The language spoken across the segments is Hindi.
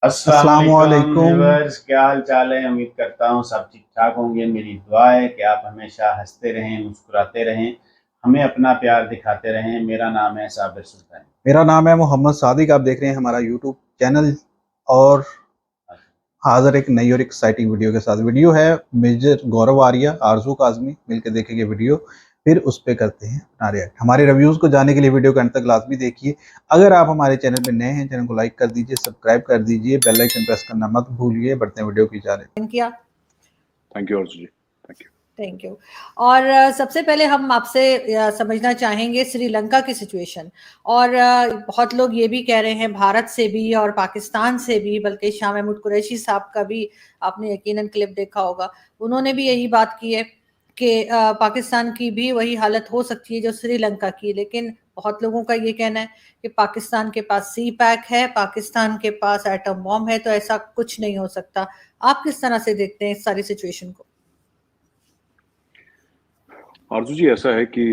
अस्सलाम अस्सलामुअलैकुम वालेकुम। व्यूअर्स, क्या हाल चाल है। उम्मीद करता हूँ सब ठीक ठाक होंगे। मेरी दुआ है कि आप हमेशा हंसते रहें, मुस्कुराते रहें, हमें अपना प्यार दिखाते रहें। मेरा नाम है साबिर सुल्तान। मेरा नाम है मोहम्मद सादिक। आप देख रहे हैं हमारा यूट्यूब चैनल और हाजिर एक नई और एक्साइटिंग वीडियो के साथ। वीडियो है मेजर गौरव आर्या आरजू काजमी मिलकर देखेंगे वीडियो, फिर उस पर करते हैं अपना रिएक्ट। हमारे रिव्यूज़ को जानने के लिए वीडियो को अंत तक लाजमी देखिए। अगर आप हमारे चैनल पर नए हैं, चैनल को लाइक कर दीजिए, सब्सक्राइब कर दीजिए, बेल आइकन प्रेस करना मत भूलिए। बढ़ते हैं वीडियो की जानिब। किया। Thank you Arjun ji, thank you. Thank you. और सबसे पहले हम आपसे समझना चाहेंगे श्रीलंका की सिचुएशन। और बहुत लोग ये भी कह रहे हैं, भारत से भी और पाकिस्तान से भी, बल्कि शाह महमूद कुरैशी साहब का भी आपने यकीनन क्लिप देखा होगा, उन्होंने भी यही बात की है कि पाकिस्तान की भी वही हालत हो सकती है जो श्रीलंका की। लेकिन बहुत लोगों का ये कहना है कि पाकिस्तान के पास सी पैक है, पाकिस्तान के पास एटम बॉम्ब है, तो ऐसा कुछ नहीं हो सकता। आप किस तरह से देखते हैं इस सारी सिचुएशन को? आरजू जी, ऐसा है कि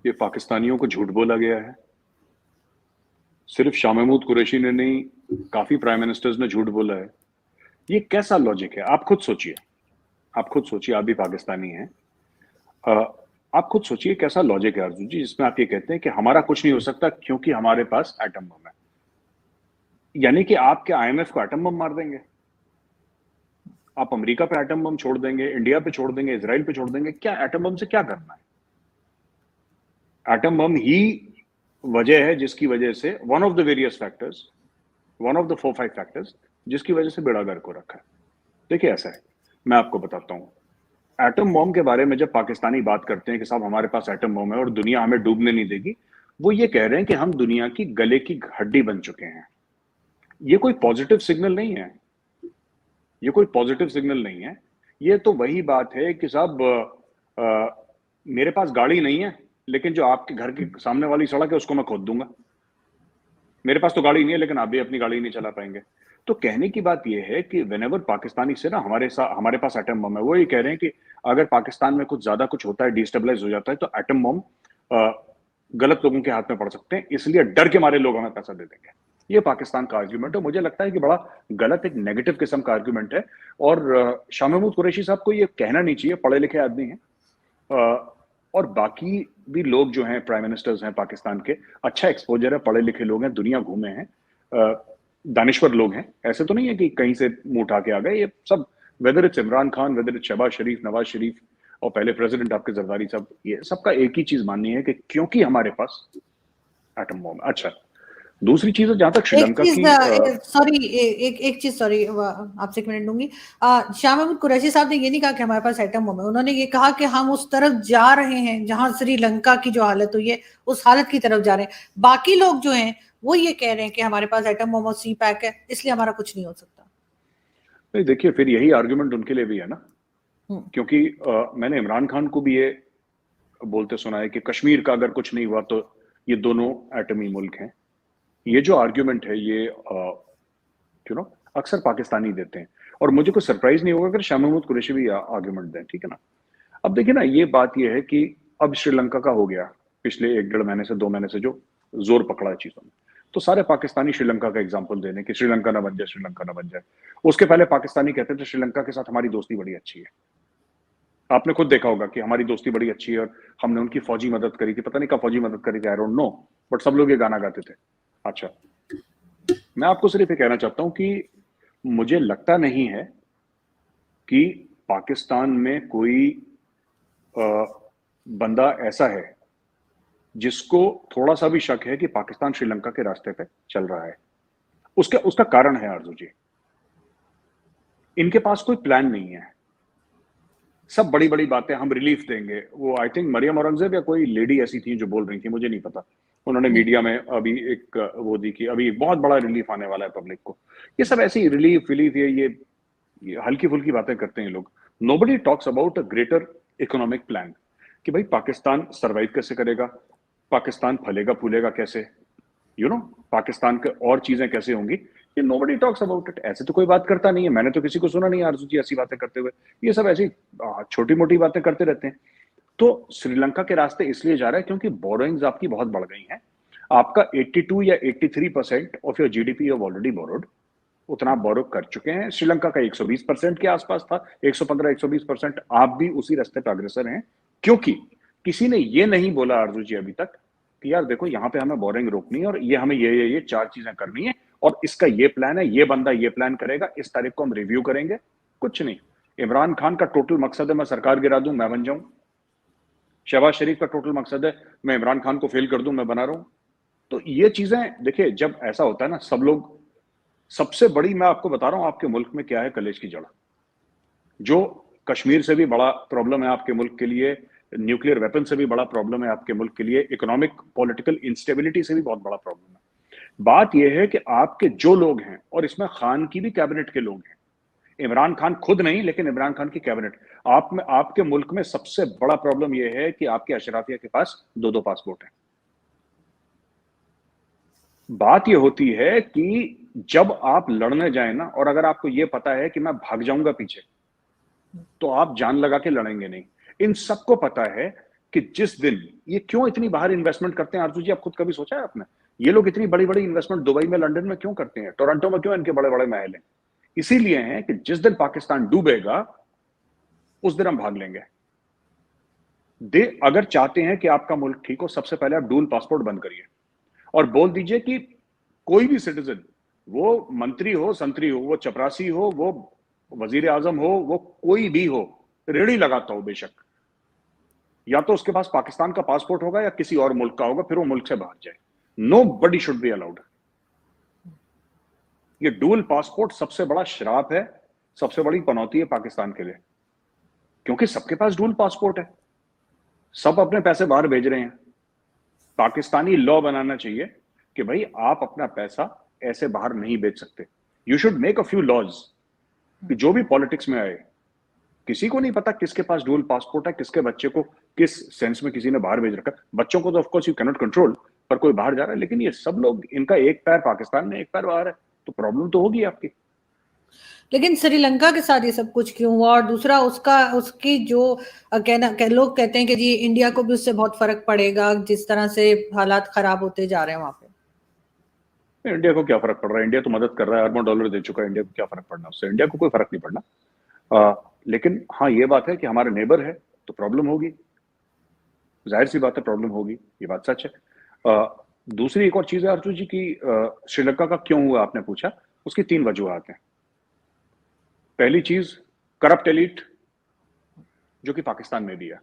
ये पाकिस्तानियों को झूठ बोला गया है। सिर्फ शाह महमूद कुरैशी ने नहीं, काफी प्राइम मिनिस्टर्स ने झूठ बोला है। ये कैसा लॉजिक है? आप खुद सोचिए, आप खुद सोचिए, आप भी पाकिस्तानी हैं। अ, आप खुद सोचिए कैसा लॉजिक है आरजू जी, जिसमें आप ये कहते हैं कि हमारा कुछ नहीं हो सकता क्योंकि हमारे पास एटम बम है। यानी कि आप क्या आईएमएफ को एटम बम मार देंगे? आप अमेरिका पे एटम बम छोड़ देंगे, इंडिया पे छोड़ देंगे, इजराइल पे छोड़ देंगे? क्या एटम बम से क्या करना है? एटम बम ही वजह है जिसकी वजह से one of the various factors, one of the 4-5 factors जिसकी वजह से बेड़ा गर्क हो रखा है। देखिए, ऐसा है, मैं आपको बताता हूं। एटम बम के बारे में जब पाकिस्तानी बात करते हैं कि साहब हमारे पास एटम बम है और दुनिया हमें डूबने नहीं देगी, वो ये कह रहे हैं कि हम दुनिया की गले की हड्डी बन चुके हैं। ये कोई पॉजिटिव सिग्नल नहीं है, ये कोई पॉजिटिव सिग्नल नहीं है। ये तो वही बात है कि साहब मेरे पास गाड़ी नहीं है, लेकिन जो आपके घर के सामने वाली सड़क है उसको मैं खोद दूंगा। मेरे पास तो गाड़ी नहीं है, लेकिन आप भी अपनी गाड़ी नहीं चला पाएंगे। तो कहने की बात यह है कि वेनेवर पाकिस्तानी से ना हमारे पास एटम बम है, वो ये कह रहे हैं कि अगर पाकिस्तान में कुछ ज्यादा कुछ होता है, डिस्टेबलाइज हो जाता है, तो एटम बम गलत लोगों के हाथ में पड़ सकते हैं, इसलिए डर के मारे लोग हमें पैसा दे देंगे। ये पाकिस्तान का आर्ग्यूमेंट है। मुझे लगता है कि बड़ा गलत, एक नेगेटिव किस्म का आर्ग्यूमेंट है। और शाह महमूद कुरैशी साहब को ये कहना नहीं चाहिए, पढ़े लिखे आदमी हैं। और बाकी भी लोग जो हैं, प्राइम मिनिस्टर्स हैं पाकिस्तान के, अच्छा एक्सपोजर है, पढ़े लिखे लोग हैं, दुनिया घूमे हैं, दानिश्वर लोग हैं। ऐसे तो नहीं है कि कहीं से मुंह उठा के आ गए। ये सब, whether it's Imran Khan, whether it's Shahbaz Sharif, Nawaz Sharif और पहले प्रेसिडेंट आपके जरदारी साहब, ये सबका एक ही चीज माननी है कि क्योंकि हमारे पास एटम बॉम्ब। अच्छा, दूसरी चीज है, जहां तक एक श्रीलंका चीज, की सॉरी, एक चीज, सॉरी, आपसे एक मिनट दूंगी। शाह महमूद कुरैशी साहब ने ये नहीं कहा कि हमारे पास एटम बम है। उन्होंने ये कहा कि हम उस तरफ जा रहे हैं जहां श्रीलंका की जो हालत हुई है, उस हालत की तरफ जा रहे हैं। बाकी लोग जो हैं वो ये कह रहे हैं कि हमारे पास एटम बम और सी पैक है, इसलिए हमारा कुछ नहीं हो सकता। नहीं, देखिए, फिर यही आर्गुमेंट उनके लिए भी है ना, क्योंकि मैंने इमरान खान को भी ये बोलते सुना है कि कश्मीर का अगर कुछ नहीं हुआ तो ये दोनों एटमी मुल्क हैं। ये जो आर्ग्यूमेंट है, ये अक्सर पाकिस्तानी देते हैं, और मुझे कोई सरप्राइज नहीं होगा अगर शाह महमूद कुरैशी भी आर्ग्यूमेंट दें, ठीक है ना। अब देखिए ना, ये बात ये है कि अब श्रीलंका का हो गया, पिछले 1-1.5 महीने से 2 महीने से जो जोर पकड़ा है चीजों में, तो सारे पाकिस्तानी श्रीलंका का एग्जाम्पल देने कि श्रीलंका ना बन जाए, श्रीलंका ना बन जाए। उसके पहले पाकिस्तानी कहते थे श्रीलंका के साथ हमारी दोस्ती बड़ी अच्छी है। आपने खुद देखा होगा कि हमारी दोस्ती बड़ी अच्छी है और हमने उनकी फौजी मदद करी थी, पता नहीं कब फौजी मदद करी थी, आई डोंट नो, बट सब लोग ये गाना गाते थे। अच्छा, मैं आपको सिर्फ ये कहना चाहता हूं कि मुझे लगता नहीं है कि पाकिस्तान में कोई बंदा ऐसा है जिसको थोड़ा सा भी शक है कि पाकिस्तान श्रीलंका के रास्ते पे चल रहा है। उसका कारण है आरजू जी, इनके पास कोई प्लान नहीं है। सब बड़ी बड़ी बातें, हम रिलीफ देंगे। वो आई थिंक मरियम औरंगजेब या कोई लेडी ऐसी थी जो बोल रही थी, मुझे नहीं पता, उन्होंने मीडिया में अभी एक वो दी कि अभी बहुत बड़ा रिलीफ आने वाला है पब्लिक को। ये सब ऐसी रिलीफ विलीफ, ये हल्की फुल्की बातें करते हैं लोग। Nobody talks about a greater economic plan कि भाई पाकिस्तान सरवाइव कैसे करेगा, पाकिस्तान फलेगा फूलेगा कैसे, पाकिस्तान के और चीजें कैसे होंगी। ये नोबडी टॉक्स अबाउट इट। ऐसे तो कोई बात करता नहीं है, मैंने तो किसी को सुना नहीं आरजू जी ऐसी बातें करते हुए। ये सब ऐसी छोटी मोटी बातें करते रहते हैं। तो श्रीलंका के रास्ते इसलिए जा रहा है क्योंकि बोरोइंग्स आपकी बहुत बढ़ गई हैं। आपका 82 या 83% of your GDP you have already borrowed, उतना आप बोरो कर चुके हैं। श्रीलंका का 120% के आसपास था, 115-120%। आप भी उसी रास्ते पर अग्रसर हैं, क्योंकि किसी ने ये नहीं बोला आरजू जी अभी तक कि यार देखो यहाँ पे हमें बोरिंग रोकनी है और ये हमें ये 4 चीजें करनी है और इसका ये प्लान है, ये बंदा ये प्लान करेगा, इस तारीख को हम रिव्यू करेंगे। कुछ नहीं। इमरान खान का टोटल मकसद है मैं सरकार गिरा दूं, मैं बन जाऊं। शहबाज शरीफ का टोटल मकसद है मैं इमरान खान को फेल कर दूं, मैं बना रहा हूं। तो ये चीजें देखिए, जब ऐसा होता है ना, सब लोग, सबसे बड़ी मैं आपको बता रहा हूं आपके मुल्क में क्या है कलेश की जड़, जो कश्मीर से भी बड़ा प्रॉब्लम है आपके मुल्क के लिए, न्यूक्लियर वेपन से भी बड़ा प्रॉब्लम है आपके मुल्क के लिए, इकोनॉमिक पॉलिटिकल इंस्टेबिलिटी से भी बहुत बड़ा प्रॉब्लम है। बात यह है कि आपके जो लोग हैं, और इसमें खान की भी कैबिनेट के लोग हैं, इमरान खान खुद नहीं लेकिन इमरान खान की कैबिनेट, आप में, आपके मुल्क में सबसे बड़ा प्रॉब्लम यह है कि आपके अशराफिया के पास 2-2 पासपोर्ट हैं। बात यह होती है कि जब आप लड़ने जाए ना, और अगर आपको यह पता है कि मैं भाग जाऊंगा पीछे, तो आप जान लगा के लड़ेंगे नहीं। इन सबको पता है कि जिस दिन ये क्यों इतनी बाहर इन्वेस्टमेंट करते हैं आरजू जी, आप खुद कभी सोचा है आपने? ये लोग इतनी बड़ी बड़ी इन्वेस्टमेंट दुबई में, लंदन में क्यों करते हैं? टोरंटो में क्यों इनके बड़े बड़े महल हैं? इसीलिए हैं कि जिस दिन पाकिस्तान डूबेगा उस दिन हम भाग लेंगे। अगर चाहते हैं कि आपका मुल्क ठीक हो, सबसे पहले आप डुअल पासपोर्ट बंद करिए और बोल दीजिए कि कोई भी सिटीजन, वो मंत्री हो, संतरी हो, वो चपरासी हो, वो वजीर आजम हो, वो कोई भी हो, रेडी लगाता हो बेशक, या तो उसके पास पाकिस्तान का पासपोर्ट होगा या किसी और मुल्क का होगा, फिर वो मुल्क से भाग जाए। Nobody should be allowed. ये डुअल पासपोर्ट सबसे बड़ा श्राप है, सबसे बड़ी पनौती है पाकिस्तान के लिए, क्योंकि सबके पास डुअल पासपोर्ट है, सब अपने पैसे बाहर भेज रहे हैं। पाकिस्तानी लॉ बनाना चाहिए कि भाई आप अपना पैसा ऐसे बाहर नहीं बेच सकते। You should make a few laws कि जो भी पॉलिटिक्स में आए, किसी को नहीं पता किसके पास डुअल पासपोर्ट है, किसके बच्चे को किस सेंस में किसी ने बाहर भेज रखा। बच्चों को तो of course you can not control, पर कोई बाहर जा रहा है, लेकिन ये सब लोग, इनका एक पैर पाकिस्तान में, एक पैर बाहर है, तो प्रॉब्लम तो होगी आपकी। लेकिन श्रीलंका के साथ ये सब कुछ क्यों हुआ? और दूसरा उसकी जो लोग कहते हैं कि जी इंडिया को भी उससे बहुत फर्क पड़ेगा, जिस तरह से हालात खराब होते जा रहे हैं वहां पे। इंडिया को क्या फर्क पड़ रहा है? इंडिया तो मदद कर रहा है, अरबों डॉलर दे चुका है, इंडिया को क्या फर्क पड़ना उससे? इंडिया को कोई फर्क नहीं पड़ना। लेकिन हाँ, ये बात है कि हमारे नेबर है तो प्रॉब्लम होगी, जाहिर सी बात है प्रॉब्लम होगी, ये बात सच है। दूसरी एक और चीज है अर्जुन जी की, श्रीलंका का क्यों हुआ आपने पूछा, उसकी 3 वजूहात हैं। पहली चीज, करप्ट एलीट जो कि पाकिस्तान में भी है।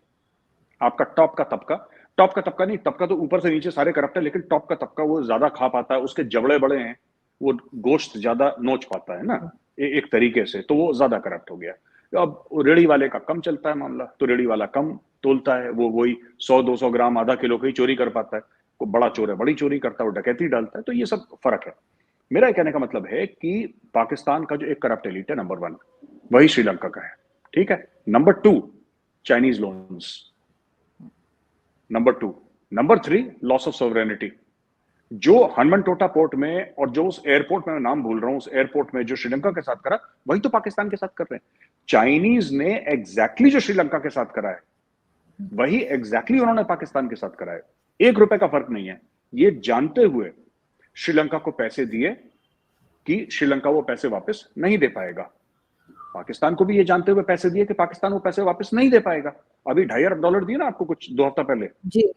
आपका टॉप का तबका नहीं, तबका तो ऊपर से नीचे सारे करप्ट है, लेकिन टॉप का तबका वो ज्यादा खा पाता है, उसके जबड़े बड़े हैं, वो गोश्त ज्यादा नोच पाता है ना, एक तरीके से, तो वो ज्यादा करप्ट हो गया। अब रेडी वाले का कम चलता है मामला, तो रेडी वाला कम तोलता है, वो वही 100-200 ग्राम, आधा किलो की चोरी कर पाता है। को बड़ा चोर है बड़ी चोरी करता है, वो डकैती डालता है। तो ये सब फर्क है। मेरा कहने का मतलब है कि पाकिस्तान का जो एक करप्ट एलिट है, नंबर 1 वही श्रीलंका का है, ठीक है। Number 2 Chinese loans, number 3 loss of sovereignty. जो हनुमनटोटा पोर्ट में और जो उस एयरपोर्ट में, मैं नाम भूल रहा हूं, उस एयरपोर्ट में जो श्रीलंका के साथ करा, वही तो पाकिस्तान के साथ कर रहे हैं। चाइनीज ने एग्जैक्टली जो श्रीलंका के साथ करा है, वही एग्जैक्टली उन्होंने पाकिस्तान के साथ करा है। 1 रुपए का फर्क नहीं है। ये जानते हुए श्रीलंका को पैसे दिए कि श्रीलंका वो पैसे वापस नहीं दे पाएगा। पाकिस्तान को भी ये जानते हुए पैसे दिए कि पाकिस्तान वो पैसे वापस नहीं दे पाएगा। अभी $2.5 अरब दिए ना आपको कुछ 2 हफ्ता पहले जी।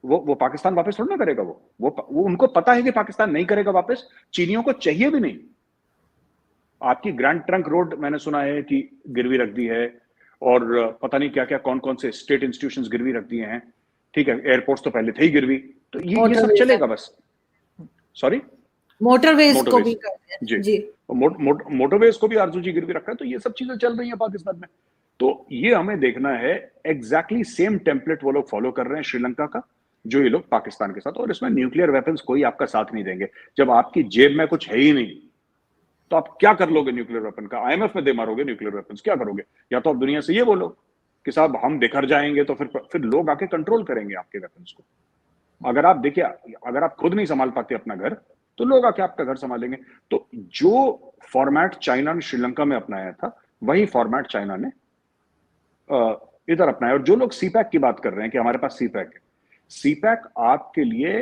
वो पाकिस्तान वापस थोड़ा ना करेगा। वो उनको पता है कि पाकिस्तान नहीं करेगा वापस, चीनियों को चाहिए भी नहीं। आपकी ग्रैंड ट्रंक रोड मैंने सुना है कि गिरवी रख दी है, और पता नहीं क्या क्या कौन कौन से स्टेट इंस्टीट्यूशंस गिरवी रख दिए हैं, ठीक है। एयरपोर्ट्स तो पहले थे ही गिरवी, तो ये सब चलेगा बस। सॉरी, मोटरवेज को भी करते हैं जी। मोटरवेज को भी आरजू जी गिरवी रखा है, तो ये सब चीजें चल रही हैं पाकिस्तान में। तो ये हमें देखना है, एग्जैक्टली सेम टेम्पलेट वो लोग फॉलो कर रहे हैं श्रीलंका का, जो ये लोग पाकिस्तान के साथ। और इसमें न्यूक्लियर वेपन्स कोई आपका साथ नहीं देंगे। जब आपकी जेब में कुछ है ही नहीं, तो आप क्या कर लोगे न्यूक्लियर वेपन का? IMF में दे मारोगे न्यूक्लियर वेपन्स, क्या करोगे? या तो आप दुनिया से ये बोलो कि साहब हम बिखर जाएंगे, तो फिर लोग आके कंट्रोल करेंगे आपके वेपन्स को। अगर आप देखिए, अगर आप खुद नहीं संभाल पाते अपना घर, तो लोग आके आपका घर संभालेंगे। तो जो फॉर्मेट चाइना ने श्रीलंका में अपनाया था, वही फॉर्मेट चाइना ने इधर अपनाया। और जो लोग CPEC की बात कर रहे हैं कि हमारे पास CPEC है, CPEC आपके लिए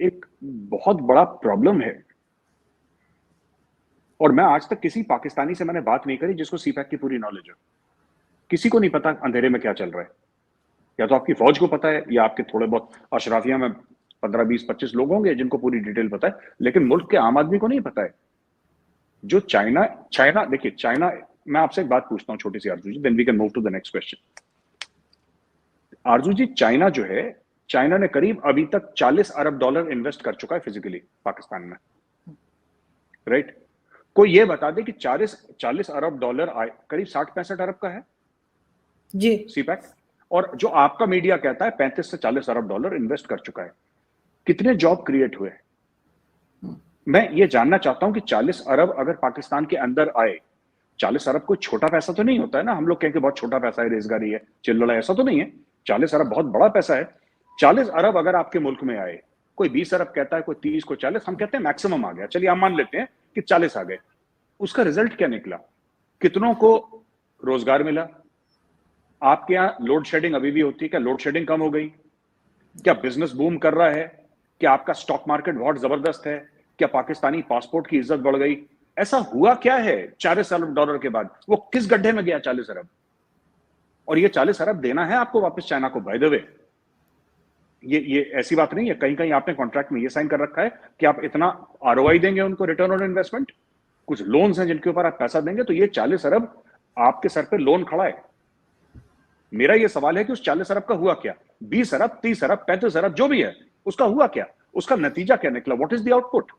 एक बहुत बड़ा प्रॉब्लम है। और मैं आज तक किसी पाकिस्तानी से मैंने बात नहीं करी जिसको सीपैक की पूरी नॉलेज हो। किसी को नहीं पता अंधेरे में क्या चल रहा है। या तो आपकी फौज को पता है या आपके थोड़े बहुत अशराफिया में 15, 20, 25 लोग होंगे जिनको पूरी डिटेल पता है, लेकिन मुल्क के आम आदमी को नहीं पता है। जो चाइना चाइना देखिए, चाइना, मैं आपसे एक बात पूछता हूं छोटी सी Arzoo ji, then we can move to the next question. Arzoo ji, China जो है, चाइना ने करीब अभी तक 40 अरब डॉलर इन्वेस्ट कर चुका है फिजिकली पाकिस्तान में, राइट? कोई ये बता दे कि 40 अरब डॉलर आए, करीब 60-65 अरब का है जी सीपैक, और जो आपका मीडिया कहता है 35 से 40 अरब डॉलर इन्वेस्ट कर चुका है। कितने जॉब क्रिएट हुए? मैं ये जानना चाहता हूं कि 40 अरब अगर पाकिस्तान के अंदर आए, 40 अरब कोई छोटा पैसा तो नहीं होता है ना। हम लोग कहें कि बहुत छोटा पैसा है, रेजगारी है, चिल्लड़ा, ऐसा तो नहीं है। 40 अरब बहुत बड़ा पैसा है। 40 अरब अगर आपके मुल्क में आए, कोई 20 अरब कहता है, कोई 30, कोई 40, हम कहते हैं मैक्सिमम आ गया, चलिए हम मान लेते हैं कि 40 आ गए। उसका रिजल्ट क्या निकला? कितनों को रोजगार मिला? आपके यहाँ लोड शेडिंग अभी भी होती है क्या? लोड शेडिंग कम हो गई क्या? बिजनेस बूम कर रहा है क्या? आपका स्टॉक मार्केट बहुत जबरदस्त है क्या? पाकिस्तानी पासपोर्ट की इज्जत बढ़ गई? ऐसा हुआ क्या है 40 अरब डॉलर के बाद? वो किस गड्ढे में गया 40 अरब? और ये 40 अरब देना है आपको वापस चाइना को। बाय द वे, ये ऐसी बात नहीं है, कहीं कहीं आपने कॉन्ट्रैक्ट में ये साइन कर रखा है कि आप इतना आरओआई देंगे उनको, रिटर्न ऑन इन्वेस्टमेंट। कुछ लोन्स हैं जिनके ऊपर आप पैसा देंगे, तो ये 40 अरब आपके सर पे लोन खड़ा है। मेरा ये सवाल है कि उस 40 अरब का हुआ क्या? 20 अरब, 30 अरब, 35 अरब, जो भी है, उसका हुआ क्या? उसका नतीजा क्या निकला? What is the output?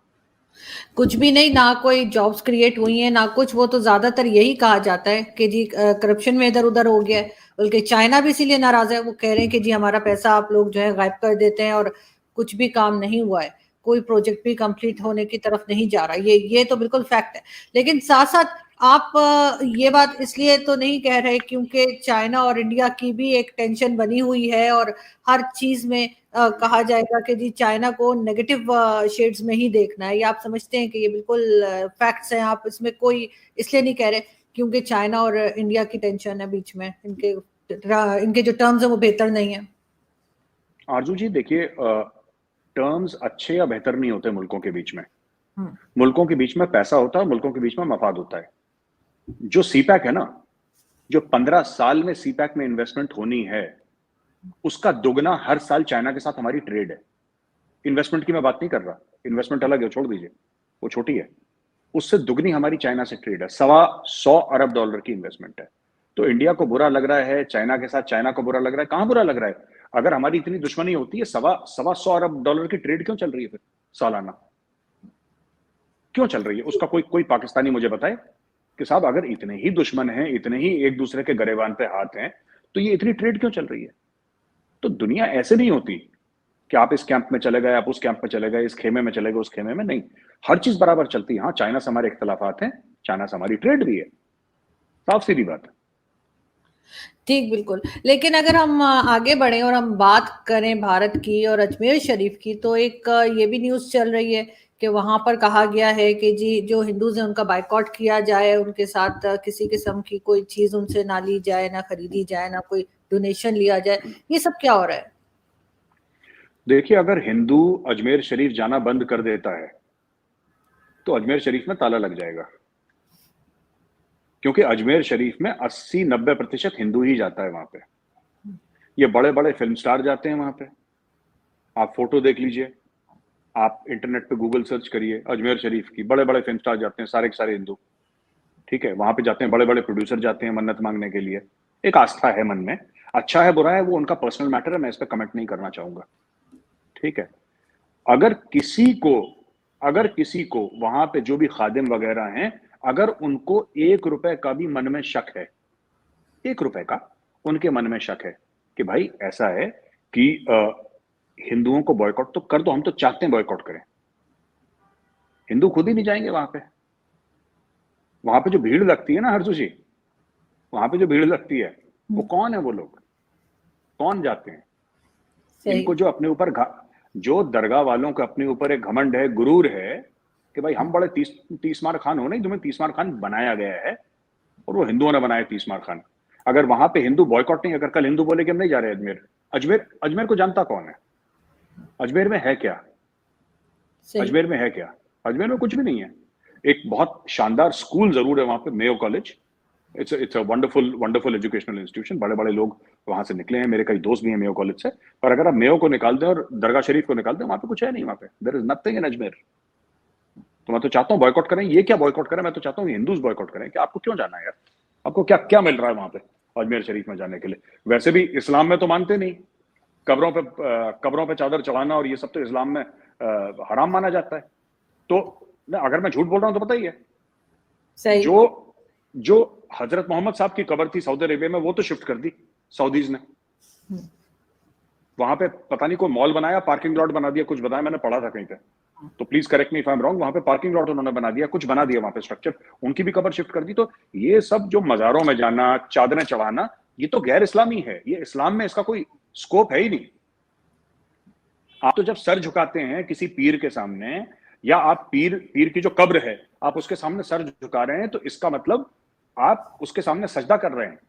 कुछ भी नहीं, ना कोई जॉब्स क्रिएट हुई हैं ना कुछ। वो तो ज्यादातर यही कहा जाता है कि जी करप्शन में इधर उधर हो गया है। बल्कि चाइना भी इसीलिए नाराज है, वो कह रहे हैं कि जी हमारा पैसा आप लोग जो है गायब कर देते हैं और कुछ भी काम नहीं हुआ है, कोई प्रोजेक्ट भी कंप्लीट होने की तरफ नहीं जा रहा। ये तो बिल्कुल फैक्ट है। लेकिन साथ साथ आप ये बात इसलिए तो नहीं कह रहे क्योंकि चाइना और इंडिया की भी एक टेंशन बनी हुई है और हर चीज में कहा जाएगा कि जी चाइना को नेगेटिव शेड्स में ही देखना है। ये आप समझते हैं कि ये बिल्कुल फैक्ट्स हैं, आप इसमें कोई इसलिए नहीं कह रहे क्योंकि चाइना और इंडिया की टेंशन है बीच में, इनके जो टर्म्स है वो बेहतर नहीं है? आरजू जी देखिए, टर्म्स अच्छे या बेहतर नहीं होते मुल्कों के बीच में। मुल्कों के बीच में पैसा होता है, मुल्कों के बीच में मफाद होता है। जो सीपैक है ना, जो 15 साल में सीपैक में इन्वेस्टमेंट होनी है, उसका दुगना हर साल चाइना के साथ हमारी ट्रेड है। इन्वेस्टमेंट की मैं बात नहीं कर रहा, इन्वेस्टमेंट अलग है, छोड़ दीजिए, वो छोटी है। उससे दुगनी हमारी चाइना से ट्रेड है। 125 अरब डॉलर की इन्वेस्टमेंट है। तो इंडिया को बुरा लग रहा है चाइना के साथ, चाइना को बुरा लग रहा है? कहां बुरा लग रहा है? अगर हमारी इतनी दुश्मनी होती है, 125 अरब डॉलर की ट्रेड क्यों चल रही है फिर सालाना? क्यों चल रही है? उसका कोई पाकिस्तानी मुझे बताए कि साहब अगर इतने ही दुश्मन हैं, इतने ही एक दूसरे के गरेबान पे हाथ हैं, तो ये इतनी ट्रेड क्यों चल रही है? तो दुनिया ऐसे नहीं होती कि आप इस कैंप में चले गए, आप उस कैंप में चले गए, इस खेमे में चले गए, उस खेमे में नहीं। हर चीज बराबर चलती है। हाँ, चाइना से हमारे इख्तलाफात हैं, चाइना से हमारी ट्रेड भी है, साफ सीधी बात है। ठीक, बिल्कुल। लेकिन अगर हम आगे बढ़े और हम बात करें भारत की और अजमेर शरीफ की, तो एक ये भी न्यूज़ चल रही है कि वहां पर कहा गया है कि जी जो हिंदूज हैं उनका बाइकआउट किया जाए, उनके साथ किसी किस्म की कोई चीज उनसे ना ली जाए, ना खरीदी जाए, ना कोई डोनेशन लिया जाए। ये सब क्या हो रहा है? देखिए, अगर हिंदू अजमेर शरीफ जाना बंद कर देता है तो अजमेर शरीफ में ताला लग जाएगा, क्योंकि अजमेर शरीफ में 80-90% हिंदू ही जाता है वहां पे। ये बड़े बड़े फिल्म स्टार जाते हैं वहां पे। आप फोटो देख लीजिए, आप इंटरनेट पे गूगल सर्च करिए, अजमेर शरीफ की बड़े बड़े फिल्म स्टार जाते हैं, सारे के सारे हिंदू। ठीक है, वहां पे जाते हैं, बड़े बड़े प्रोड्यूसर जाते हैं मन्नत मांगने के लिए। एक आस्था है मन में, अच्छा है बुरा है वो उनका पर्सनल मैटर है, मैं इस पर कमेंट नहीं करना चाहूंगा। ठीक है, अगर किसी को वहां पे जो भी खादिम वगैरह हैं, अगर उनको 1 रुपए का भी मन में शक है, 1 रुपए का उनके मन में शक है कि भाई ऐसा है कि हिंदुओं को बॉयकॉट तो कर दो, हम तो चाहते हैं बॉयकॉट करें, हिंदू खुद ही नहीं जाएंगे वहां पे। वहां पे जो भीड़ लगती है ना हर्षू जी, वहां पे जो भीड़ लगती है वो कौन है? वो लोग कौन जाते हैं? इनको जो अपने ऊपर जो दरगाह वालों के अपने ऊपर एक घमंड है, गुरूर है कि भाई हम बड़े तीसमार खान हो, नहीं तुम्हें तीसमार खान बनाया गया है और वो हिंदुओं ने बनाया तीसमार खान। अगर वहां पे हिंदू बॉयकॉट नहीं, अगर कल हिंदू बोले कि हम नहीं जा रहे अजमेर, अजमेर को जानता कौन है? अजमेर में है क्या? सही। अजमेर में है क्या? अजमेर में कुछ भी नहीं है। एक बहुत शानदार स्कूल जरूर है वहां पे, Mayo college. It's a wonderful educational institution. बड़े बड़े लोग वहां से निकले हैं, मेरे कई दोस्त भी हैं मेयो कॉलेज से। पर अगर आप मेयो को निकाल दें और दरगाह शरीफ को निकाल दें, वहां पे कुछ है नहीं। वहां पे there is nothing in Ajmer. तो मैं तो चाहता हूँ बॉयकॉट करें। ये क्या बॉयकॉट करें? मैं तो चाहता हूँ हिंदूज बॉयकॉट करें। कि आपको क्यों जाना है यार? आपको क्या क्या मिल रहा है वहां पे अजमेर शरीफ में जाने के लिए? वैसे भी इस्लाम में तो मानते नहीं, कब्रों पे चादर चढ़ाना और ये सब तो इस्लाम में हराम माना जाता है। तो अगर मैं झूठ बोल रहा हूं तो बताइए। सही। जो हजरत मोहम्मद साहब की कब्र थी सऊदी अरेबिया में, वो तो शिफ्ट कर दी सऊदीज ने। वहां पे पता नहीं कोई मॉल बनाया, पार्किंग लॉट बना दिया, कुछ बताया, मैंने पढ़ा था कहीं पे। तो please correct me if I am wrong. वहां पे पार्किंग लॉट उन्होंने बना दिया, कुछ बना दिया वहां पे स्ट्रक्चर, उनकी भी कब्र शिफ्ट कर दी। तो ये सब जो मजारों में जाना, चादरें चढ़ाना, ये तो गैर इस्लामी है। ये इस्लाम में इसका कोई स्कोप है ही नहीं। आप तो जब सर झुकाते हैं किसी पीर के सामने, या आप पीर की जो कब्र है आप उसके सामने सर झुका रहे हैं, तो इसका मतलब आप उसके सामने सजदा कर रहे हैं।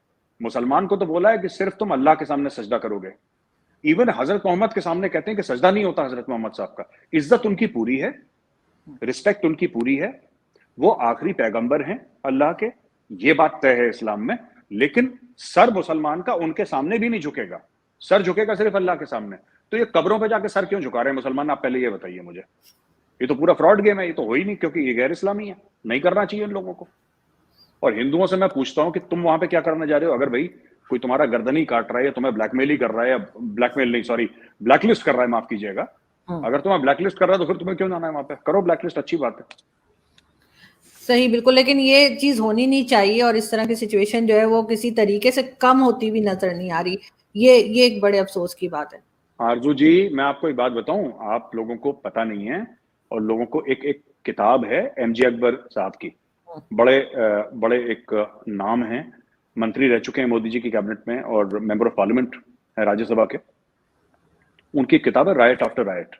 मुसलमान को तो बोला है कि सिर्फ तुम अल्लाह के सामने सजदा करोगे। इवन हजरत मोहम्मद के सामने कहते हैं कि सजदा नहीं होता हजरत मोहम्मद साहब का। इज्जत उनकी पूरी है, रिस्पेक्ट उनकी पूरी है, वो आखिरी पैगंबर हैं अल्लाह के, ये बात तय है इस्लाम में। लेकिन सर मुसलमान का उनके सामने भी नहीं झुकेगा, सर झुकेगा सिर्फ अल्लाह के सामने। तो ये कब्रों पे जाके सर क्यों झुका रहे हैं मुसलमान? आप पहले ये बताइए मुझे। ये तो पूरा फ्रॉड गेम है, ये तो हो ही नहीं, क्योंकि ये गैर इस्लामी है, नहीं करना चाहिए इन लोगों को। और हिंदुओं से मैं पूछता हूं कि तुम वहां पे क्या करने जा रहे हो? अगर भाई कोई तुम्हारा गर्दन ही काट रहा है, या तुम्हें ब्लैकमेल ही कर रहा है, या ब्लैकमेल नहीं सॉरी ब्लैकलिस्ट कर रहा है, माफ कीजिएगा, अगर तुम्हें ब्लैकलिस्ट कर रहा है तो फिर तुम्हें क्यों जाना है वहां पे? करो ब्लैकलिस्ट, अच्छी बात है। सही, बिल्कुल। लेकिन ये चीज होनी नहीं चाहिए, और इस तरह की सिचुएशन जो है वो किसी तरीके से कम होती हुई नजर नहीं आ रही। ये एक बड़े अफसोस की बात है। आरजू जी, मैं आपको एक बात बताऊं, आप लोगों को पता नहीं है, और लोगों को एक किताब है एमजे अकबर साहब की, बड़े एक नाम है, मंत्री रह चुके हैं मोदी जी की कैबिनेट में, और मेंबर ऑफ पार्लियामेंट है राज्यसभा के। उनकी किताब है राइट आफ्टर राइट।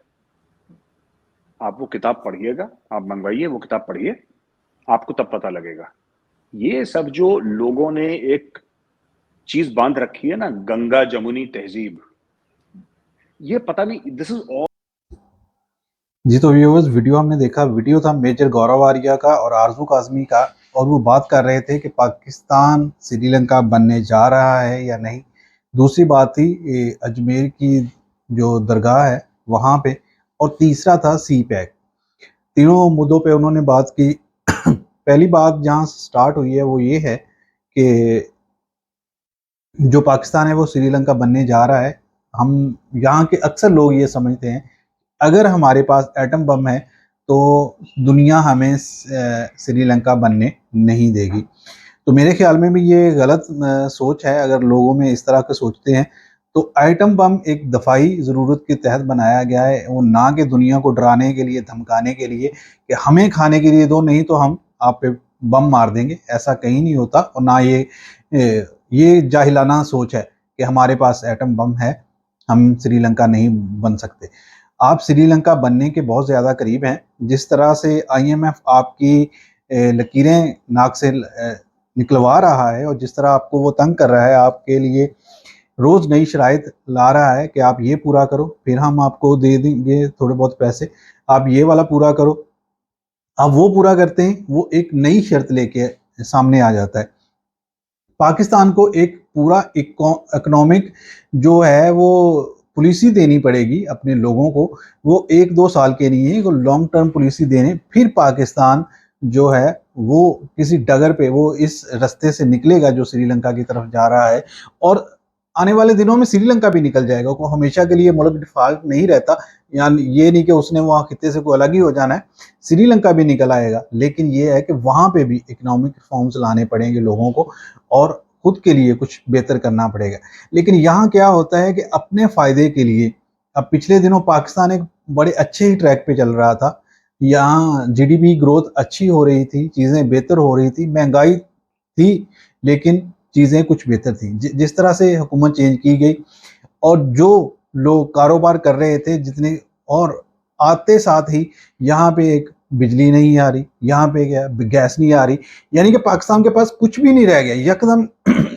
आप वो किताब पढ़िएगा, आप मंगवाइए वो किताब पढ़िए, आपको तब पता लगेगा। ये सब जो लोगों ने एक चीज बांध रखी है ना, गंगा जमुनी तहजीब, ये पता नहीं, दिस इज ऑल। जी तो व्यूअर्स, वीडियो हमने देखा, वीडियो था मेजर गौरव आर्या का और आरजू काज़मी का, और वो बात कर रहे थे कि पाकिस्तान श्रीलंका बनने जा रहा है या नहीं। दूसरी बात थी अजमेर की जो दरगाह है वहाँ पे, और तीसरा था सी पैक। तीनों मुद्दों पे उन्होंने बात की। पहली बात जहाँ स्टार्ट हुई है वो ये है कि जो पाकिस्तान है वो श्रीलंका बनने जा रहा है। हम यहाँ के अक्सर लोग ये समझते हैं अगर हमारे पास एटम बम है तो दुनिया हमें श्रीलंका बनने नहीं देगी। तो मेरे ख्याल में भी ये गलत सोच है। अगर लोगों में इस तरह के सोचते हैं तो एटम बम एक दफाई ज़रूरत के तहत बनाया गया है, वो ना कि दुनिया को डराने के लिए, धमकाने के लिए कि हमें खाने के लिए दो, नहीं तो हम आप पे बम मार देंगे। ऐसा कहीं नहीं होता। और ना ये जाहिलाना सोच है कि हमारे पास एटम बम है, हम श्रीलंका नहीं बन सकते। आप श्रीलंका बनने के बहुत ज़्यादा करीब हैं। जिस तरह से आईएमएफ आपकी लकीरें नाक से निकलवा रहा है, और जिस तरह आपको वो तंग कर रहा है, आपके लिए रोज़ नई शराइत ला रहा है कि आप ये पूरा करो, फिर हम आपको दे देंगे थोड़े बहुत पैसे, आप ये वाला पूरा करो। आप वो पूरा करते हैं, वो एक नई शर्त लेके सामने आ जाता है। पाकिस्तान को एक पूरा इकोनॉमिक जो है वो पॉलिसी देनी पड़ेगी अपने लोगों को। वो 1-2 साल के नहीं है, वो लॉन्ग टर्म पॉलिसी देने, फिर पाकिस्तान जो है वो किसी डगर पे वो इस रास्ते से निकलेगा जो श्रीलंका की तरफ जा रहा है। और आने वाले दिनों में श्रीलंका भी निकल जाएगा। वो हमेशा के लिए मुल्क डिफॉल्ट नहीं रहता, यानी ये नहीं कि उसने वहाँ खित्ते से कोई अलग ही हो जाना है, श्रीलंका भी निकल आएगा। लेकिन ये है कि वहाँ पे भी इकोनॉमिक रिफॉर्म्स लाने पड़ेंगे लोगों को, और खुद के लिए कुछ बेहतर करना पड़ेगा। लेकिन यहाँ क्या होता है कि अपने फ़ायदे के लिए, अब पिछले दिनों पाकिस्तान एक बड़े अच्छे ही ट्रैक पे चल रहा था। यहाँ जीडीपी ग्रोथ अच्छी हो रही थी, चीज़ें बेहतर हो रही थी, महंगाई थी लेकिन चीज़ें कुछ बेहतर थी। जिस तरह से हुकूमत चेंज की गई, और जो लोग कारोबार कर रहे थे जितने, और आते साथ ही यहाँ पे एक बिजली नहीं आ रही, यहाँ पे क्या गैस नहीं आ रही, यानी कि पाकिस्तान के पास कुछ भी नहीं रह गया। यकदम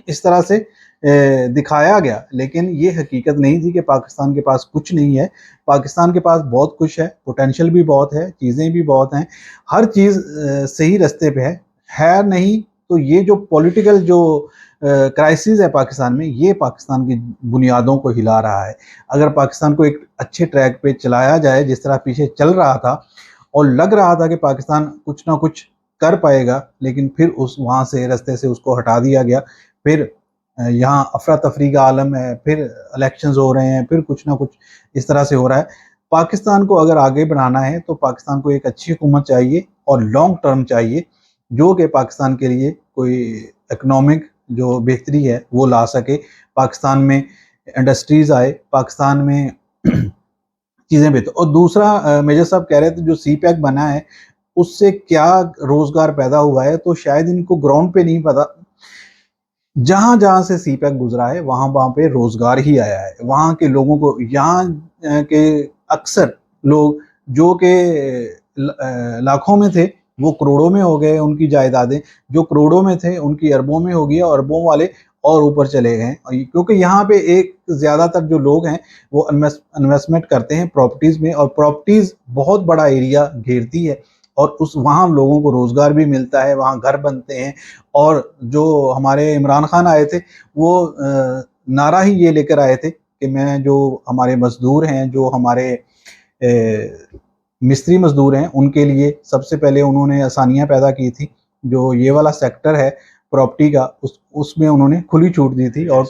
इस तरह से दिखाया गया, लेकिन ये हकीकत नहीं थी कि पाकिस्तान के पास कुछ नहीं है। पाकिस्तान के पास बहुत कुछ है, पोटेंशियल भी बहुत है, चीज़ें भी बहुत हैं, हर चीज़ सही रास्ते पे है नहीं तो ये जो पॉलिटिकल जो क्राइसिस है पाकिस्तान में, ये पाकिस्तान की बुनियादों को हिला रहा है। अगर पाकिस्तान को एक अच्छे ट्रैक पे चलाया जाए जिस तरह पीछे चल रहा था और लग रहा था कि पाकिस्तान कुछ ना कुछ कर पाएगा, लेकिन फिर उस वहाँ से रास्ते से उसको हटा दिया गया। फिर यहाँ अफरा तफरी का आलम है, फिर इलेक्शंस हो रहे हैं, फिर कुछ ना कुछ इस तरह से हो रहा है। पाकिस्तान को अगर आगे बढ़ाना है तो पाकिस्तान को एक अच्छी हुकूमत चाहिए और लॉन्ग टर्म चाहिए, जो कि पाकिस्तान के लिए कोई इकोनॉमिक जो बेहतरी है वो ला सके। पाकिस्तान में इंडस्ट्रीज आए, पाकिस्तान में चीज़ें बेहतर। और दूसरा मेजर साहब कह रहे थे जो सी पैक बना है उससे क्या रोजगार पैदा हुआ है, तो शायद इनको ग्राउंड पे नहीं पता। जहां जहां से सी पैक गुजरा है वहां वहां पे रोजगार ही आया है। वहां के लोगों को, यहाँ के अक्सर लोग जो के लाखों में थे वो करोड़ों में हो गए, उनकी जायदादें जो करोड़ों में थे उनकी अरबों में हो गई, और अरबों वाले और ऊपर चले गए। क्योंकि यहाँ पे एक ज़्यादातर जो लोग हैं वो इन्वेस्टमेंट करते हैं प्रॉपर्टीज़ में, और प्रॉपर्टीज़ बहुत बड़ा एरिया घेरती है, और उस वहाँ लोगों को रोज़गार भी मिलता है, वहाँ घर बनते हैं। और जो हमारे इमरान खान आए थे वो नारा ही ये लेकर आए थे कि मैं जो हमारे मज़दूर हैं, जो हमारे मिस्त्री मज़दूर हैं, उनके लिए सबसे पहले उन्होंने आसानियाँ पैदा की थी। जो ये वाला सेक्टर है प्रॉपर्टी का, उसमें उन्होंने खुली छूट दी थी, और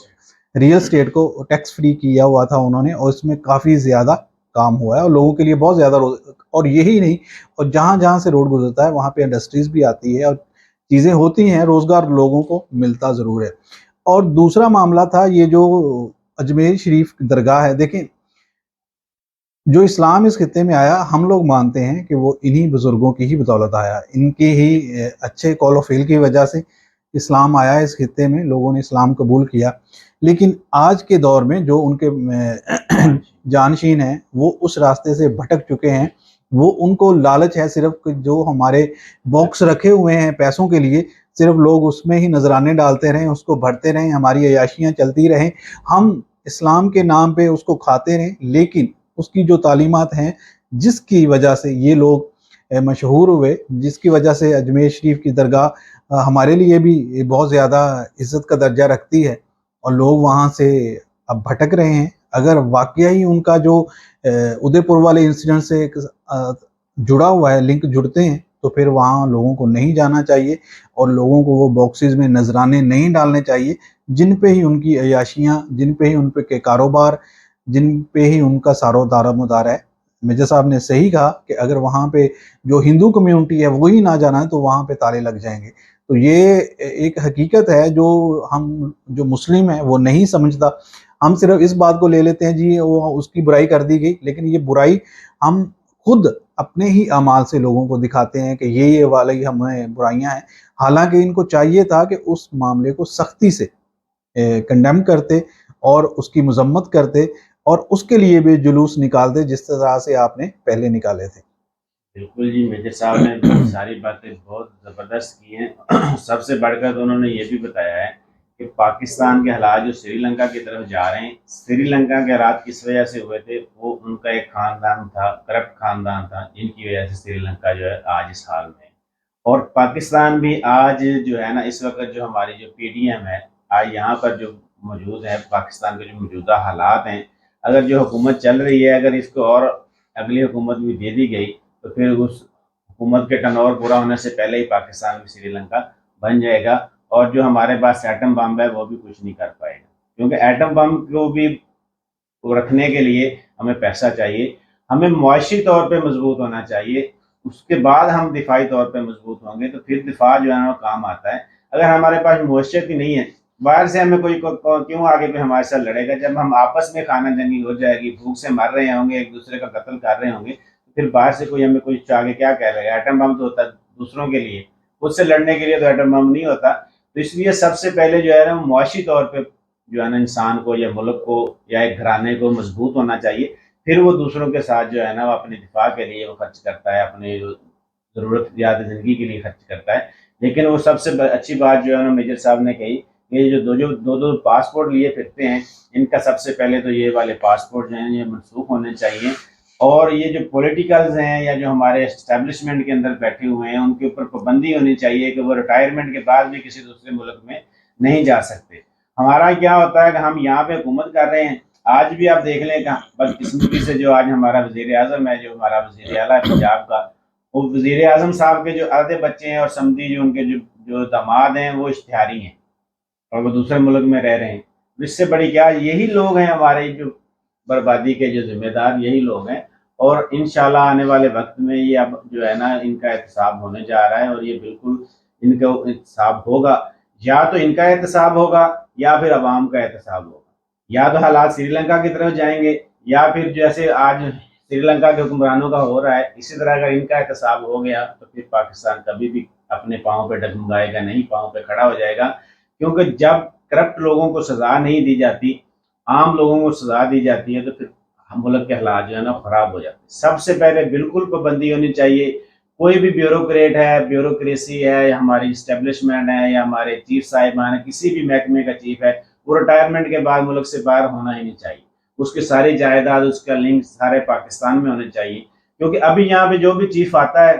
रियल स्टेट को टैक्स फ्री किया हुआ था उन्होंने, और इसमें काफ़ी ज़्यादा काम हुआ है और लोगों के लिए बहुत ज़्यादा और यही नहीं, और जहाँ जहाँ से रोड गुजरता है वहाँ पे इंडस्ट्रीज़ भी आती है और चीज़ें होती हैं, रोज़गार लोगों को मिलता ज़रूर है। और दूसरा मामला था ये जो अजमेर शरीफ दरगाह है। देखें, जो इस्लाम इस खित्ते में आया, हम लोग मानते हैं कि वो इन्हीं बुजुर्गों की ही बदौलत आया, इनके ही अच्छे कौल फेल की वजह से इस्लाम आया इस खित्ते में, लोगों ने इस्लाम कबूल किया। लेकिन आज के दौर में जो उनके जानशीन हैं वो उस रास्ते से भटक चुके हैं। वो उनको लालच है सिर्फ जो हमारे बॉक्स रखे हुए हैं पैसों के लिए, सिर्फ लोग उसमें ही नजराने डालते रहें, उसको भरते रहें, हमारी अयाशियाँ चलती रहें, हम इस्लाम के नाम पे उसको खाते रहें। लेकिन उसकी जो तालीमात हैं, जिसकी वजह से ये लोग मशहूर हुए, जिसकी वजह से अजमेर शरीफ की दरगाह हमारे लिए भी बहुत ज़्यादा इज़्ज़त का दर्जा रखती है, और लोग वहाँ से अब भटक रहे हैं। अगर वाकया ही उनका जो उदयपुर वाले इंसिडेंट से एक जुड़ा हुआ है, लिंक जुड़ते हैं, तो फिर वहाँ लोगों को नहीं जाना चाहिए, और लोगों को वो बॉक्सेस में नजराने नहीं डालने चाहिए जिन पे ही उनकी अयाशियाँ, जिन पे ही उन पे के कारोबार, जिन पे ही उनका सारो दारोमदार है। मेजर साहब ने सही कहा कि अगर वहाँ पे जो हिंदू कम्युनिटी है वही ना जाना है तो वहाँ पे ताले लग जाएंगे। तो ये एक हकीकत है जो हम जो मुस्लिम है वो नहीं समझता। हम सिर्फ इस बात को ले लेते हैं जी वो उसकी बुराई कर दी गई, लेकिन ये बुराई हम खुद अपने ही अमाल से लोगों को दिखाते हैं कि ये वाली हमें बुराइयां हैं। हालांकि इनको चाहिए था कि उस मामले को सख्ती से कंडेम करते और उसकी मजम्मत करते, और उसके लिए भी जुलूस निकालते जिस तरह से आपने पहले निकाले थे। बिल्कुल जी, मेजर साहब ने सारी बातें बहुत ज़बरदस्त की हैं। सबसे बढ़कर तो उन्होंने ये भी बताया है कि पाकिस्तान के हालात जो श्रीलंका की तरफ जा रहे हैं, श्रीलंका के हालात किस वजह से हुए थे, वो उनका एक ख़ानदान था, करप्ट ख़ानदान था, जिनकी वजह से श्रीलंका जो है आज इस हाल में। और पाकिस्तान भी आज जो है ना, इस वक्त जो हमारी जो PDM है, आज यहाँ पर जो मौजूद है, पाकिस्तान के जो मौजूदा हालात हैं, अगर जो हुकूमत चल रही है, अगर इसको और अगली हुकूमत भी दे दी गई तो फिर उस हुकूमत के टर्नओवर पूरा होने से पहले ही पाकिस्तान भी श्रीलंका बन जाएगा। और जो हमारे पास एटम बम है वो भी कुछ नहीं कर पाएगा, क्योंकि एटम बम को भी रखने के लिए हमें पैसा चाहिए, हमें मुआशी तौर पे मजबूत होना चाहिए, उसके बाद हम दिफाई तौर पे मजबूत होंगे, तो फिर दिफा जो है ना काम आता है। अगर हमारे पास मुआशियत ही नहीं है, बाहर से हमें कोई क्यों आगे कोई हमारे साथ लड़ेगा। जब हम आपस में खाना जंगी हो जाएगी, भूख से मर रहे होंगे, एक दूसरे का कत्ल कर रहे होंगे, तो फिर बाहर से कोई हमें कोई आगे क्या कह रहा है। एटम बम तो होता है दूसरों के लिए, खुद से लड़ने के लिए तो एटम बम नहीं होता। तो इसलिए सबसे पहले जो है ना मुआशी तौर पर जो है ना इंसान को या मुल्क को या एक घराने को मजबूत होना चाहिए, फिर वो दूसरों के साथ जो है ना वो अपने दिफा के लिए वो खर्च करता है, अपने ज़रूरत ज़िंदगी के लिए खर्च करता है। लेकिन वो सबसे अच्छी बात जो है ना मेजर साहब ने कही ये जो दो पासपोर्ट लिए फिरते हैं, इनका सबसे पहले तो ये वाले पासपोर्ट जो हैं ये मनसूख होने चाहिए। और ये जो पॉलिटिकल्स हैं या जो हमारे एस्टेब्लिशमेंट के अंदर बैठे हुए हैं, उनके ऊपर पाबंदी होनी चाहिए कि वो रिटायरमेंट के बाद भी किसी दूसरे मुल्क में नहीं जा सकते। हमारा क्या होता है कि हम यहाँ पे हुकूमत कर रहे हैं, आज भी आप देख लें बदकिस्मती से जो आज हमारा वज़ीर आज़म है, जो हमारा वज़ीर आला है पंजाब का, वो वज़ीर आज़म साहब के जो आधे बच्चे हैं और समधी जो उनके जो दामाद हैं वो इश्तिहारी हैं और वो दूसरे मुल्क में रह रहे हैं। इससे बड़ी क्या, यही लोग हैं हमारे जो बर्बादी के जो जिम्मेदार, यही लोग हैं। और इंशाल्लाह आने वाले वक्त में ये अब जो है ना इनका एहतसाब होने जा रहा है और ये बिल्कुल इनका एहतसाब होगा। या तो इनका एहतसाब होगा या फिर अवाम का एहतसाब होगा। या तो हालात श्रीलंका की तरफ जाएंगे या फिर जैसे आज श्रीलंका के हुक्मरानों का हो रहा है, इसी तरह अगर इनका एहतसाब हो गया तो फिर पाकिस्तान कभी भी अपने पाँव पे डगमगाएगा नहीं, पाँव पे खड़ा हो जाएगा। क्योंकि जब करप्ट लोगों को सजा नहीं दी जाती, आम लोगों को सजा दी जाती है, तो फिर मुल्क के हालात जो है ना खराब हो जाते हैं। सबसे पहले बिल्कुल पाबंदी होनी चाहिए। कोई भी ब्यूरोक्रेट है, ब्यूरोक्रेसी है या हमारी इस्टेब्लिशमेंट है या हमारे चीफ साहिबान है, किसी भी महकमे का चीफ है, वो रिटायरमेंट के बाद मुल्क से बाहर होना ही नहीं चाहिए। उसकी सारी जायदाद, उसका लिंक सारे पाकिस्तान में होने चाहिए। क्योंकि अभी यहाँ पे जो भी चीफ आता है,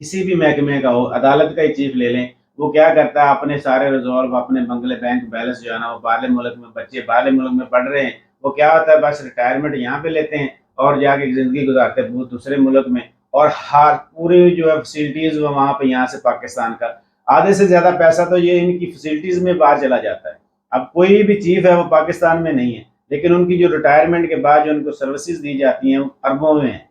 किसी भी महकमे का हो, अदालत का ही चीफ ले लें, वो क्या करता है, अपने सारे रिजॉल्व, अपने बंगले बैंक बैलेंस जो है ना वो बाहरले मुल्क में, बच्चे बाहरले मुल्क में पढ़ रहे हैं, वो क्या होता है बस रिटायरमेंट यहाँ पे लेते हैं और जाके जिंदगी गुजारते हैं दूसरे मुल्क में। और हर पूरी जो है फैसिलिटीज वो वहाँ पे यहाँ से पाकिस्तान का आधे से ज्यादा पैसा तो ये इनकी फैसिलिटीज में बाहर चला जाता है। अब कोई भी चीफ है वो पाकिस्तान में नहीं है, लेकिन उनकी जो रिटायरमेंट के बाद जो उनको सर्विसेज दी जाती हैं वो अरबों में है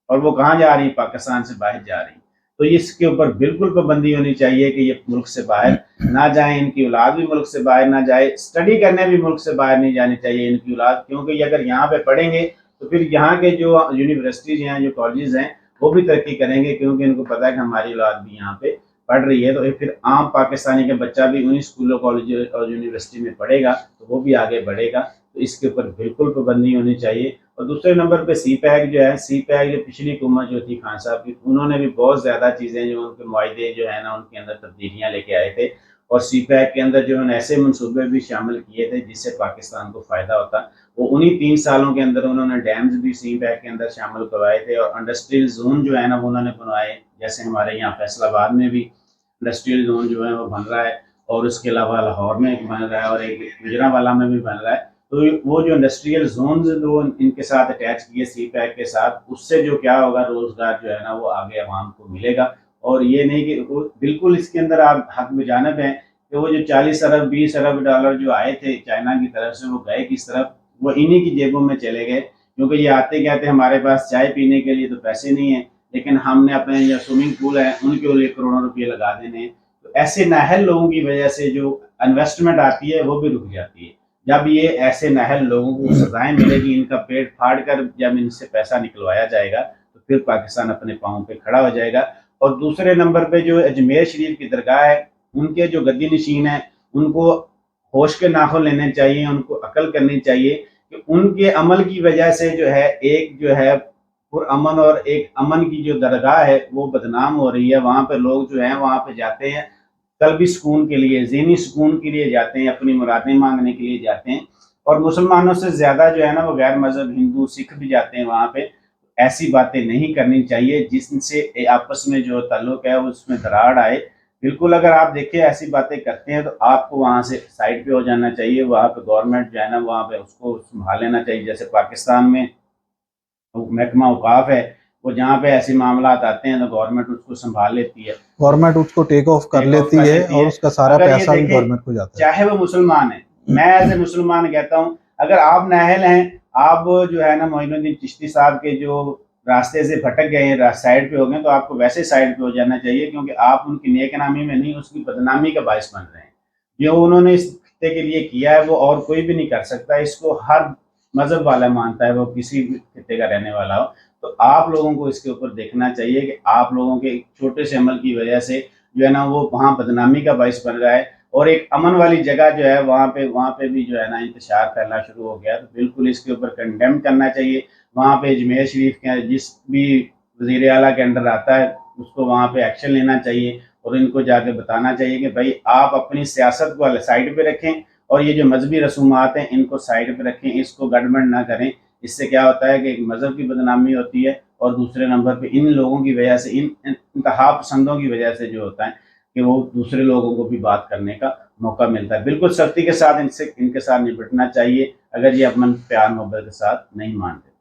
और वो कहाँ जा रही है, पाकिस्तान से बाहर जा रही है। तो इसके ऊपर बिल्कुल पाबंदी होनी चाहिए कि ये मुल्क से बाहर ना जाए, इनकी औलाद भी मुल्क से बाहर ना जाए, स्टडी करने भी मुल्क से बाहर नहीं जानी चाहिए इनकी औलाद। क्योंकि अगर यहाँ पे पढ़ेंगे तो फिर यहाँ के जो यूनिवर्सिटीज हैं, जो कॉलेजेस हैं, वो भी तरक्की करेंगे, क्योंकि इनको पता है कि हमारी औलाद भी यहाँ पे पढ़ रही है। तो फिर आम पाकिस्तानी का बच्चा भी उन्हीं स्कूलों, कॉलेज और यूनिवर्सिटी में पढ़ेगा तो वो भी आगे बढ़ेगा। तो इसके ऊपर बिल्कुल पाबंदी होनी चाहिए। और दूसरे नंबर पे सी पैक जो है, सी पैक जो पिछली हुकूमत जो थी खान साहब की, उन्होंने भी बहुत ज़्यादा चीज़ें जो उनके मुआहदे जो है ना उनके अंदर तब्दीलियाँ लेके आए थे। और सी पैक के अंदर जो है ऐसे मनसूबे भी शामिल किए थे जिससे पाकिस्तान को फ़ायदा होता। वो उन्हीं 3 सालों के अंदर उन्होंने डैम्स भी सी पैक के अंदर शामिल करवाए थे और इंडस्ट्रियल जोन जो है ना वो उन्होंने बनवाए। जैसे हमारे यहाँ फैसलाबाद में भी इंडस्ट्रियल जोन जो है वो बन रहा है और उसके अलावा लाहौर में एक बन रहा है और एक गुजरांवाला में भी बन रहा है। तो वो जो इंडस्ट्रियल जोन जो इनके साथ अटैच किए सी पैक के साथ, उससे जो क्या होगा, रोजगार जो है ना वो आगे आवाम को मिलेगा। और ये नहीं कि वो बिल्कुल इसके अंदर आप हक में जानब है कि वो जो 40 अरब 20 अरब डॉलर जो आए थे चाइना की तरफ से, वो गए किस तरफ, वो इन्हीं की जेबों में चले गए। क्योंकि ये आते कहते हमारे पास चाय पीने के लिए तो पैसे नहीं है, लेकिन हमने अपने जो स्विमिंग पूल है उनके लिए करोड़ों रुपये लगा देने हैं। तो ऐसे नाहल लोगों की वजह से जो इन्वेस्टमेंट आती है वो भी रुक जाती है। जब ये ऐसे नाहल लोगों को सजाएं मिलेगी, इनका पेट फाड़ कर जब इनसे पैसा निकलवाया जाएगा तो फिर पाकिस्तान अपने पाँव पे खड़ा हो जाएगा। और दूसरे नंबर पे जो अजमेर शरीफ की दरगाह है, उनके जो गद्दी नशीन है, उनको होश के नाखुन लेने चाहिए, उनको अकल करनी चाहिए कि उनके अमल की वजह से जो है एक जो है पुरअमन और एक अमन की जो दरगाह है वो बदनाम हो रही है। वहाँ पे लोग जो हैं वहाँ पे जाते हैं कल्बी सुकून के लिए, ज़हनी सुकून के लिए जाते हैं, अपनी मुरादें मांगने के लिए जाते हैं। और मुसलमानों से ज़्यादा जो है ना वो गैर मज़हब हिंदू सिख भी जाते हैं वहाँ पे। ऐसी बातें नहीं करनी चाहिए जिनसे आपस में जो ताल्लुक है उसमें दरार आए। बिल्कुल अगर आप देखें ऐसी बातें करते हैं तो आपको वहाँ से साइड पे हो जाना चाहिए। वहाँ पे गवर्नमेंट जो है ना वहाँ पे उसको संभाल लेना चाहिए। जैसे पाकिस्तान में महकमा औकाफ है, वो जहाँ पे ऐसे मामला आते हैं तो गवर्नमेंट उसको संभाल लेती है, गवर्नमेंट उसको टेक ऑफ कर लेती है और उसका सारा पैसा भी गवर्नमेंट को जाता है, चाहे वो मुसलमान है। मैं एज ए मुसलमान कहता हूँ, अगर आप नाहल हैं, आप जो है ना मोइनुद्दीन चिश्ती साहब के जो रास्ते से भटक गए हैं, साइड पे हो गए, तो आपको वैसे साइड पे हो जाना चाहिए, क्योंकि आप उनकी नेक नामी में नहीं उसकी बदनामी का बायस बन रहे हैं। जो उन्होंने इस खित्ते के लिए किया है वो और कोई भी नहीं कर सकता। इसको हर मजहब वाला मानता है, वो किसी भी खित्ते का रहने वाला हो। तो आप लोगों को इसके ऊपर देखना चाहिए कि आप लोगों के छोटे से अमल की वजह से जो है ना वो वहाँ बदनामी का बायस बन रहा है। और एक अमन वाली जगह जो है वहाँ पे भी जो है ना इंतशार फैलना शुरू हो गया। तो बिल्कुल इसके ऊपर कंडेम करना चाहिए। वहाँ पे अजमेर शरीफ के जिस भी वज़ीर आला के अंडर आता है उसको वहाँ पे एक्शन लेना चाहिए और इनको जाके बताना चाहिए कि भाई आप अपनी सियासत को साइड पे रखें और ये जो मजहबी रसूमात हैं इनको साइड पे रखें, इसको गड़बड़ ना करें। इससे क्या होता है कि एक मजहब की बदनामी होती है और दूसरे नंबर पे इन लोगों की वजह से, इन इंतहा पसंदों की वजह से जो होता है कि वो दूसरे लोगों को भी बात करने का मौका मिलता है। बिल्कुल सख्ती के साथ इनके साथ निपटना चाहिए अगर ये अपना प्यार मोहब्बत के साथ नहीं मानते।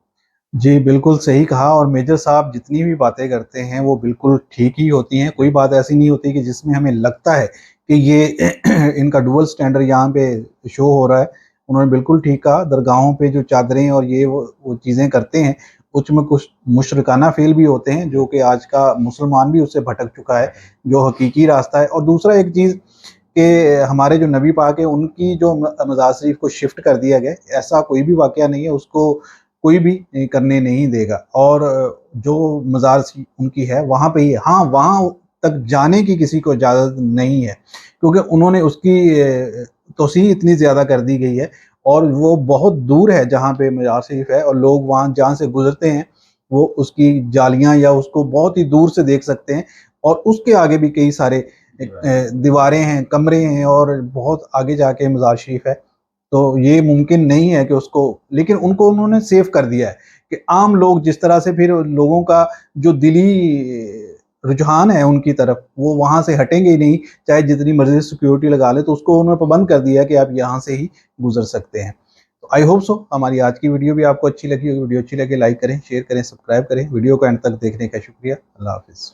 जी, बिल्कुल सही कहा। और मेजर साहब जितनी भी बातें करते हैं वो बिल्कुल ठीक ही होती हैं। कोई बात ऐसी नहीं होती कि जिसमें हमें लगता है कि ये इनका डुअल स्टैंडर्ड यहाँ पे शो हो रहा है। उन्होंने बिल्कुल ठीक कहा। दरगाहों पे जो चादरें और ये वो चीज़ें करते हैं, उसमें कुछ मुशरिकाना फ़ेल भी होते हैं, जो कि आज का मुसलमान भी उससे भटक चुका है, जो हकीकी रास्ता है। और दूसरा एक चीज़ कि हमारे जो नबी पाक है, उनकी जो मज़ार शरीफ को शिफ्ट कर दिया गया, ऐसा कोई भी वाक़या नहीं है, उसको कोई भी करने नहीं देगा। और जो मज़ार उनकी है वहाँ पे ही है। हाँ, वहाँ तक जाने की किसी को इजाज़त नहीं है, क्योंकि उन्होंने उसकी तौसीह इतनी ज़्यादा कर दी गई है और वो बहुत दूर है जहाँ पे मज़ार शरीफ है, और लोग वहाँ जहाँ से गुज़रते हैं वो उसकी जालियाँ या उसको बहुत ही दूर से देख सकते हैं। और उसके आगे भी कई सारे दीवारें हैं, कमरे हैं और बहुत आगे जाके मज़ार शरीफ है। तो ये मुमकिन नहीं है कि उसको, लेकिन उनको उन्होंने सेव कर दिया है कि आम लोग जिस तरह से, फिर लोगों का जो दिली रुझान है उनकी तरफ, वो वहाँ से हटेंगे ही नहीं, चाहे जितनी मर्ज़ी सिक्योरिटी लगा ले। तो उसको उन्होंने पाबंद कर दिया कि आप यहाँ से ही गुज़र सकते हैं। तो आई होप सो हमारी आज की वीडियो भी आपको अच्छी लगी होगी। वीडियो अच्छी लगे लाइक करें, शेयर करें, सब्सक्राइब करें। वीडियो को एंड तक देखने का शुक्रिया। अल्लाह हाफ़िज़।